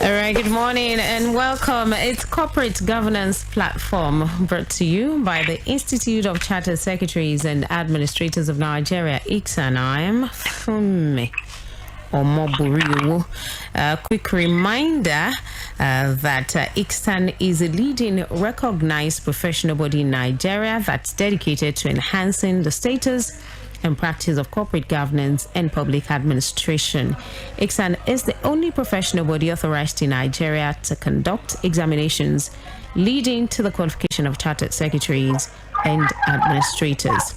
All right, good morning and welcome. It's Corporate Governance Platform brought to you by the Institute of Chartered Secretaries and Administrators of Nigeria, ICSAN. I am Funmi Omoburiwo. A quick reminder that ICSAN is a leading recognized professional body in Nigeria that's dedicated to enhancing the status and practice of corporate governance and public administration. ICSAN is the only professional body authorized in Nigeria to conduct examinations leading to the qualification of chartered secretaries and administrators.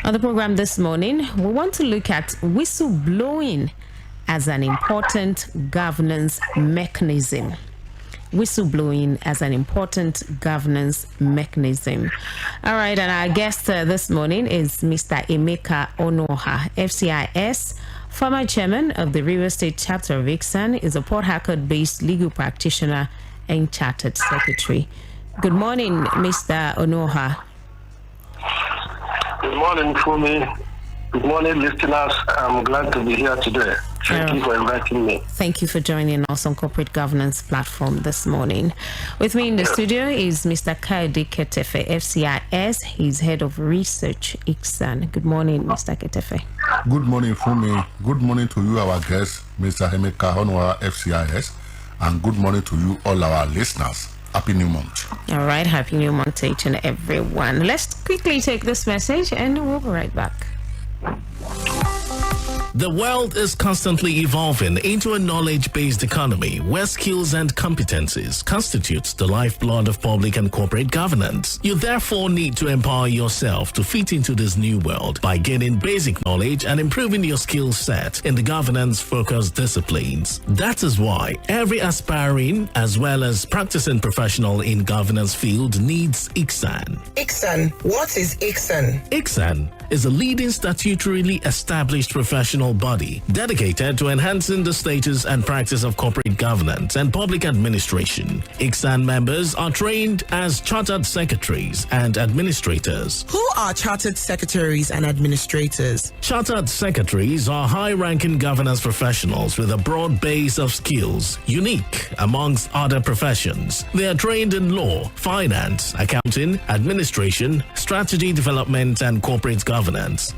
On the program this morning, we want to look at whistleblowing as an important governance mechanism. Whistleblowing as an important governance mechanism. All right, and our guest this morning is Mr. EMEKA ONUOHA, FCIS, former chairman of the River State chapter of ICSAN, is a Port Harcourt-based legal practitioner and chartered secretary. Good morning, Mr. ONUOHA. Good morning, Fumi. Good morning, listeners. I'm glad to be here today. Thank you for inviting me. Thank you for joining us on Corporate Governance Platform this morning. With me in the studio is Mr. Kayode Ketefe, FCIS. He's head of research, ICSAN. Good morning, Mr. Ketefe. Good morning, Fumi. Good morning to you, our guest, Mr. EMEKA ONUOHA, FCIS. And good morning to you, all our listeners. Happy New Month. All right, Happy New Month to each and everyone. Let's quickly take this message and we'll be right back. The world is constantly evolving into a knowledge-based economy where skills and competencies constitute the lifeblood of public and corporate governance. You therefore need to empower yourself to fit into this new world by gaining basic knowledge and improving your skill set in the governance-focused disciplines. That is why every aspiring as well as practicing professional in governance field needs ICSAN. ICSAN. What is ICSAN? ICSAN is a leading statutorily established professional body dedicated to enhancing the status and practice of corporate governance and public administration. ICSAN members are trained as chartered secretaries and administrators. Who are chartered secretaries and administrators? Chartered secretaries are high-ranking governance professionals with a broad base of skills, unique amongst other professions. They are trained in law, finance, accounting, administration, strategy development, and corporate governance.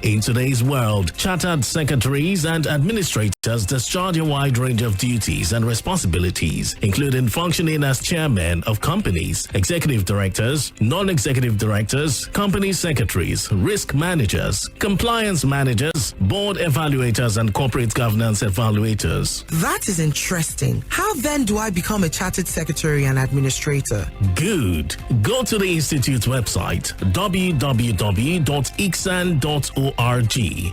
In today's world, chartered secretaries and administrators discharge a wide range of duties and responsibilities, including functioning as chairmen of companies, executive directors, non-executive directors, company secretaries, risk managers, compliance managers, board evaluators, and corporate governance evaluators. That is interesting. How then do I become a chartered secretary and administrator? Good. Go to the Institute's website, www.icsan.org.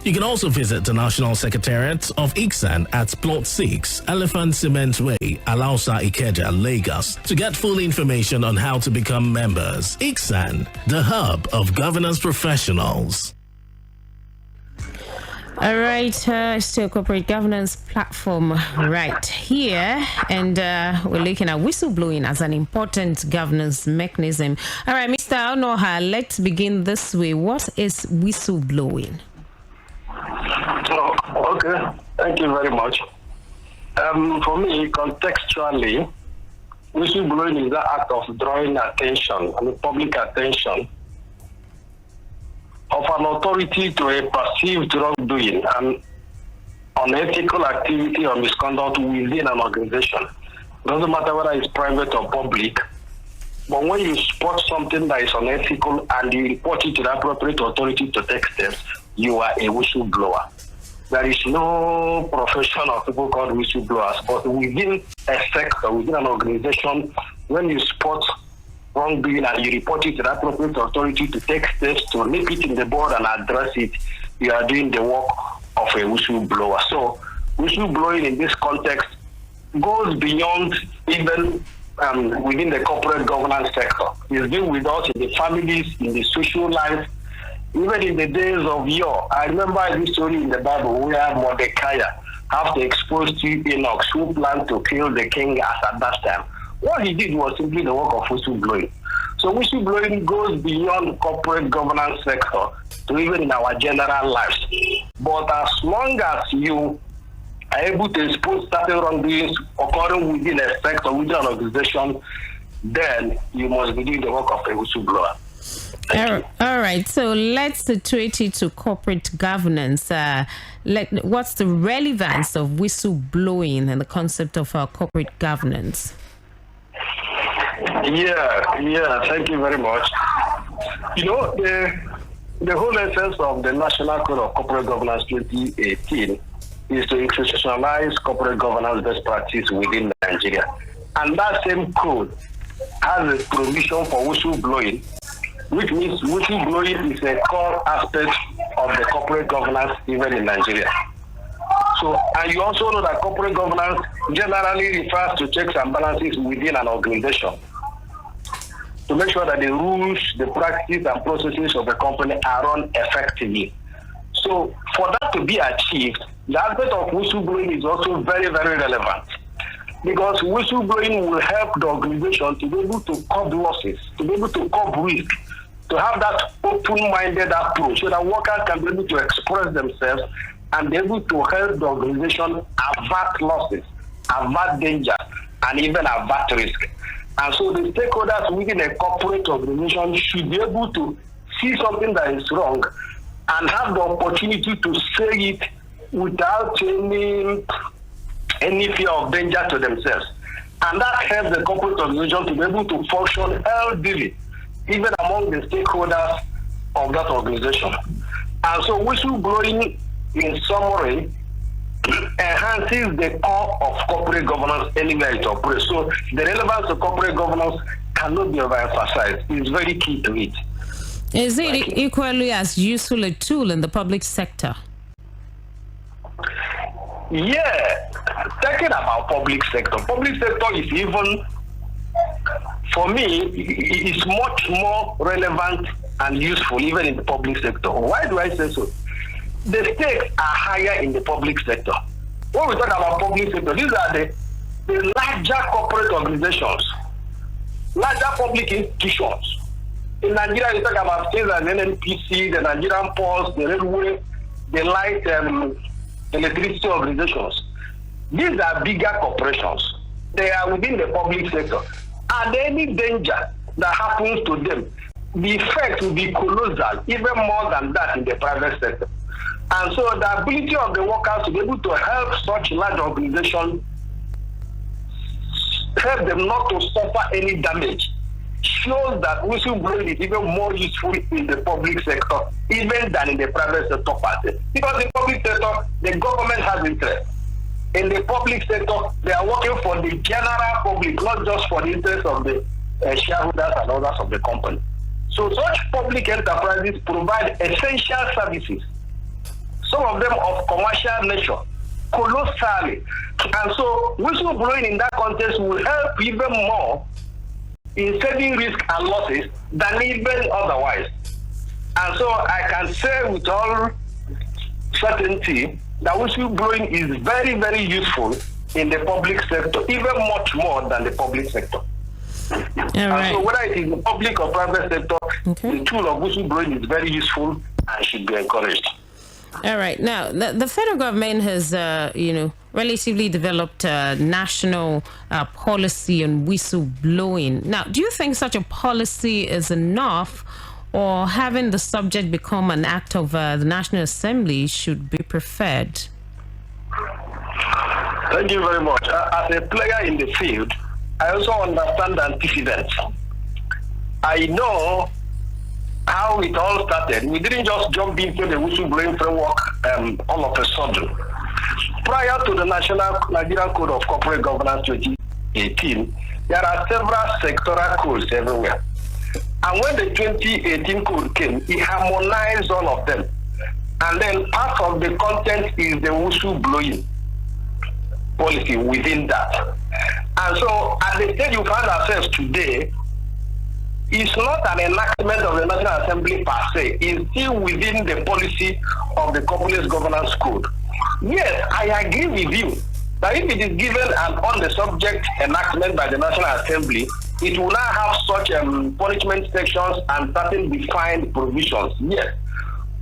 You can also visit the National Secretariat of ICSAN at Plot 6, Elephant Cement Way, Alausa, Ikeja, Lagos, to get full information on how to become members. ICSAN, the hub of governance professionals. All right, still Corporate Governance Platform right here, and we're looking at whistleblowing as an important governance mechanism. All right, Mr. ONUOHA, let's begin this way. What is whistleblowing? Okay, thank you very much. For me, contextually, whistleblowing is the act of drawing attention, public attention of an authority to a perceived wrongdoing and unethical activity or misconduct within an organization. Doesn't matter whether it's private or public, but when you spot something that is unethical and you report it to the appropriate authority to take steps, you are a whistleblower. There is no profession of people called whistleblowers, but within a sector, within an organization, when you spot wrongdoing and you report it to the appropriate authority to take steps to nip it in the bud and address it, you are doing the work of a whistleblower. So whistleblowing in this context goes beyond even within the corporate governance sector. It's been with us in the families, in the social life, even in the days of yore. I remember this story in the Bible where Mordecai have to expose to Enoch who planned to kill the king at that time. What he did was simply the work of whistleblowing. So whistleblowing goes beyond corporate governance sector to even in our general lives. But as long as you are able to expose certain wrongdoings occurring within a sector, within an organization, then you must be doing the work of a whistleblower. All right, so let's situate it to corporate governance. What's the relevance of whistleblowing and the concept of corporate governance? Yeah, thank you very much. You know, the whole essence of the National Code of Corporate Governance 2018 is to institutionalize corporate governance best practice within Nigeria. And that same code has a provision for whistleblowing, which means whistleblowing is a core aspect of the corporate governance even in Nigeria. So, and you also know that corporate governance generally refers to checks and balances within an organization to make sure that the rules, the practices, and processes of the company are run effectively. So, for that to be achieved, the aspect of whistleblowing is also very, very relevant, because whistleblowing will help the organization to be able to curb losses, to be able to curb risk, to have that open-minded approach so that workers can be able to express themselves and be able to help the organization avert losses, avert danger, and even avert risk. And so the stakeholders within a corporate organization should be able to see something that is wrong and have the opportunity to say it without any fear of danger to themselves. And that helps the corporate organization to be able to function healthily, even among the stakeholders of that organization. And so whistleblowing, in summary, enhances the core of corporate governance anywhere it operates. So the relevance of corporate governance cannot be overemphasized. It's very key to it. Is it equally as useful a tool in the public sector? Yeah, talking about public sector is even, for me, it's much more relevant and useful even in the public sector. Why do I say so? The stakes are higher in the public sector. When we talk about public sector, these are the larger corporate organizations, larger public institutions. In Nigeria, we talk about things like NNPC, the Nigerian Post, the Railway, the Light Electricity organizations. These are bigger corporations. They are within the public sector. And any danger that happens to them, the effect will be colossal, even more than that in the private sector. And so the ability of the workers to be able to help such large organizations, help them not to suffer any damage, shows that whistleblowing is even more useful in the public sector, even than in the private sector part. Because in the public sector, the government has interest. In the public sector, they are working for the general public, not just for the interest of the shareholders and others of the company. So such public enterprises provide essential services, some of them of commercial nature, colossally. And so whistleblowing in that context will help even more in saving risk and losses than even otherwise. And so I can say with all certainty that whistleblowing is very, very useful in the public sector, even much more than the public sector. All right. So whether it is the public or private sector, the tool of whistleblowing is very useful and should be encouraged. All right. Now, the federal government has, relatively developed a national policy on whistleblowing. Now, do you think such a policy is enough, or having the subject become an act of the National Assembly should be preferred? Thank you very much. As a player in the field, I also understand the antecedents. I know how it all started. We didn't just jump into the whistleblowing framework all of a sudden. Prior to the Nigerian Code of Corporate Governance 2018, there are several sectoral codes everywhere. And when the 2018 code came, it harmonized all of them. And then part of the content is the whistleblowing policy within that. And so at the stage you find ourselves today, it's not an enactment of the National Assembly per se. It's still within the policy of the Corporate Governance Code. Yes, I agree with you that if it is given an on-the-subject enactment by the National Assembly, it will now have such punishment sections and certain defined provisions. Yes.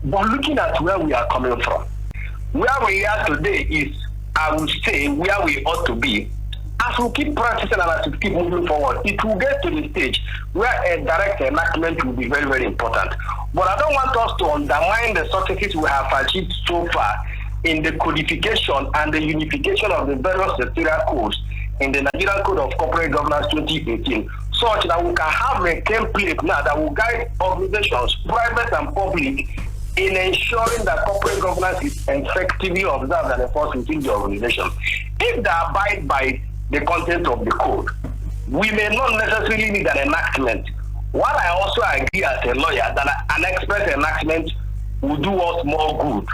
But looking at where we are coming from, where we are today is I would say, where we ought to be. As we keep practicing and as we keep moving forward, it will get to the stage where a direct enactment will be very, very important. But I don't want us to undermine the successes we have achieved so far in the codification and the unification of the various sectorial codes in the Nigerian Code of Corporate Governance 2018, such that we can have a template now that will guide organizations, private and public, in ensuring that corporate governance is effectively observed and enforced within the organization. If they abide by the content of the code, we may not necessarily need an enactment. While I also agree as a lawyer that an express enactment will do us more good,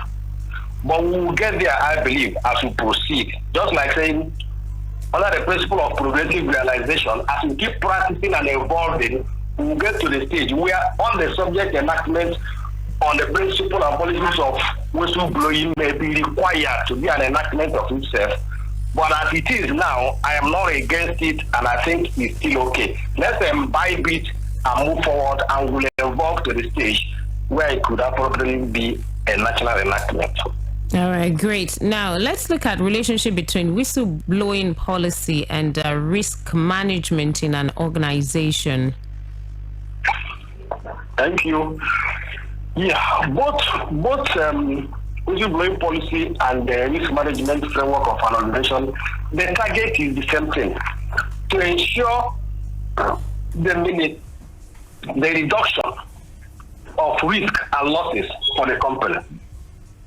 but we will get there, I believe, as we proceed. Just like saying, under the principle of progressive realization, as we keep practicing and evolving, we will get to the stage where on the subject enactment on the principle and policies of whistleblowing may be required to be an enactment of itself. But as it is now, I am not against it, and I think it's still okay. Let's imbibe it and move forward, and we'll evolve to the stage where it could appropriately be a national enactment. All right, great. Now, let's look at relationship between whistleblowing policy and risk management in an organization. Thank you. Yeah, both whistleblowing policy and the risk management framework of an organization, the target is the same thing: to ensure the reduction of risk and losses for the company.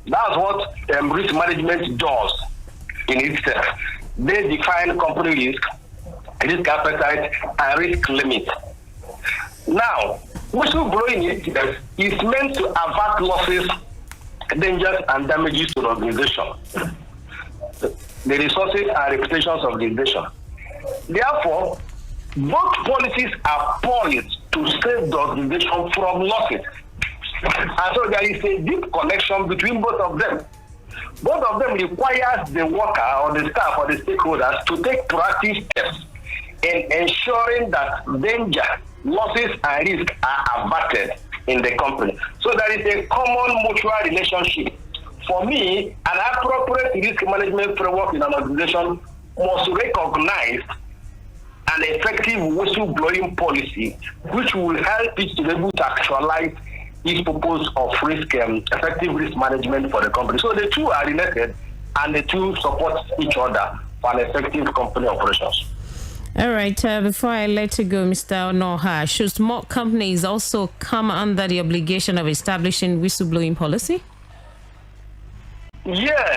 That's what risk management does in itself. They define company risk appetite, and risk limit. Now, whistleblowing itself is meant to avert losses, dangers, and damages to the organization, the resources and reputations of the organization. Therefore, both policies are poised to save the organization from losses. And so there is a deep connection between both of them. Both of them requires the worker or the staff or the stakeholders to take proactive steps in ensuring that danger, losses, and risk are averted in the company. So there is a common mutual relationship. For me, an appropriate risk management framework in an organization must recognize an effective whistleblowing policy, which will help it to be able to actualize its purpose of risk, effective risk management for the company. So the two are related, and the two support each other for an effective company operations. All right, before I let you go, Mr. ONUOHA, should small companies also come under the obligation of establishing whistleblowing policy? Yes.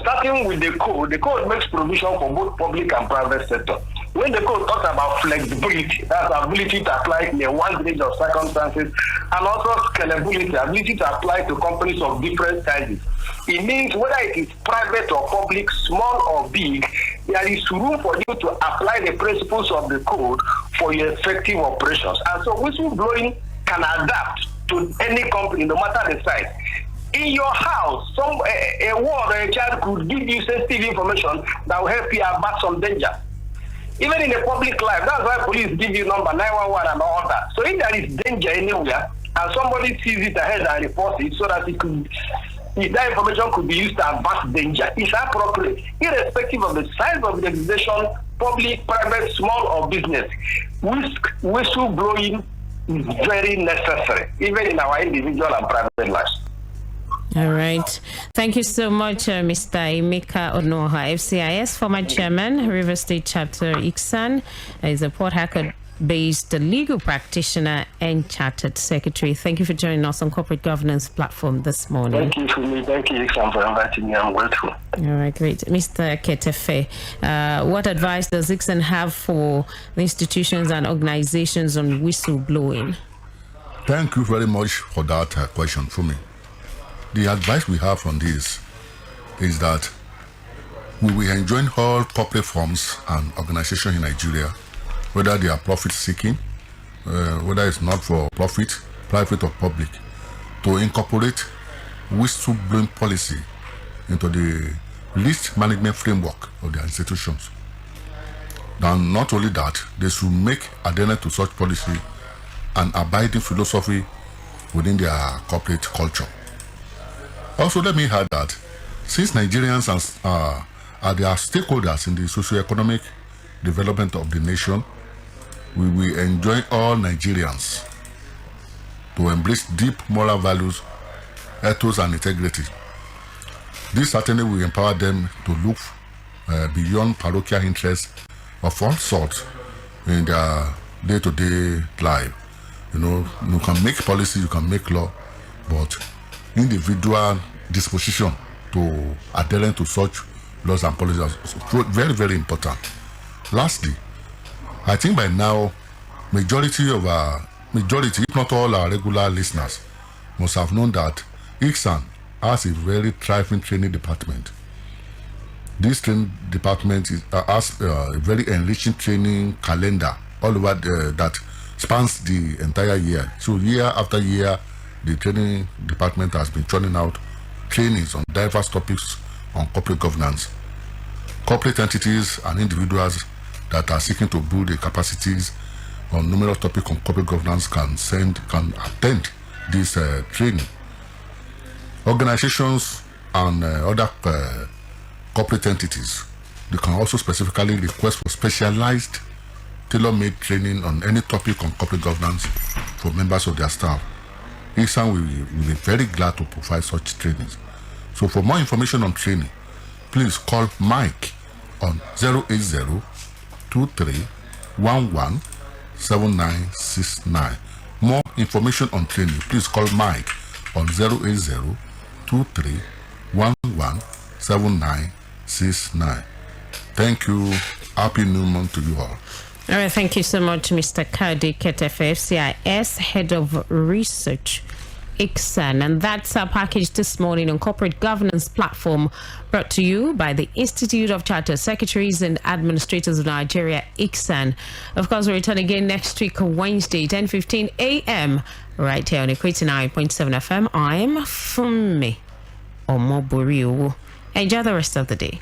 Starting with the code makes provision for both public and private sector. When the code talks about flexibility, that's ability to apply in a wide range of circumstances, and also scalability, ability to apply to companies of different sizes. It means whether it is private or public, small or big, there is room for you to apply the principles of the code for your effective operations. And so whistleblowing can adapt to any company, no matter the size. In your house, a ward or a child could give you sensitive information that will help you avert some danger. Even in a public life, that's why police give you number 911 and all that. So if there is danger anywhere and somebody sees it ahead and reports it so that that information could be used to avert danger, it's appropriate, irrespective of the size of the organization, public, private, small, or business. Whistleblowing is very necessary, even in our individual and private lives. All right. Thank you so much, Mr. EMEKA ONUOHA, FCIS, former chairman, River State Chapter ICSAN, is a Port Harcourt-based legal practitioner and chartered secretary. Thank you for joining us on Corporate Governance Platform this morning. Thank you for me. Thank you, ICSAN, for inviting me. I'm grateful. All right, great. Mr. Ketefe, what advice does ICSAN have for the institutions and organizations on whistleblowing? Thank you very much for that question for me. The advice we have on this is that we will enjoin all corporate firms and organizations in Nigeria, whether they are profit-seeking, whether it's not for profit, private or public, to incorporate whistleblowing policy into the risk management framework of their institutions. And not only that, they should make adherence to such policy an abiding philosophy within their corporate culture. Also, let me add that Since Nigerians are their stakeholders in the socio-economic development of the nation, we will enjoin all Nigerians to embrace deep moral values, ethos, and integrity. This certainly will empower them to look beyond parochial interests of all sorts in their day-to-day life. You know, you can make policy, you can make law, but individual disposition to adherence to such laws and policies is very, very important. Lastly, I think by now, majority, if not all our regular listeners, must have known that ICSAN has a very thriving training department. This training department has a very enriching training calendar all over that spans the entire year. So year after year, the training department has been churning out trainings on diverse topics on corporate governance. Corporate entities and individuals that are seeking to build the capacities on numerous topics on corporate governance can attend this training. Organizations and other corporate entities, they can also specifically request for specialized tailor-made training on any topic on corporate governance for members of their staff. ICSAN will be very glad to provide such trainings. So for more information on training, please call Mike on 080-2311-7969. More information on training, please call Mike on 080-2311-7969. Thank you. Happy New Month to you all. All right, thank you so much, Mr. Kadi Ketefe, FCIS, Head of Research, ICSAN. And that's our package this morning on Corporate Governance Platform, brought to you by the Institute of Chartered Secretaries and Administrators of Nigeria, ICSAN. Of course, we'll return again next week, Wednesday, 10:15 a.m., right here on Equity 9.7 FM. I'm Funmi Omoburiu. Enjoy the rest of the day.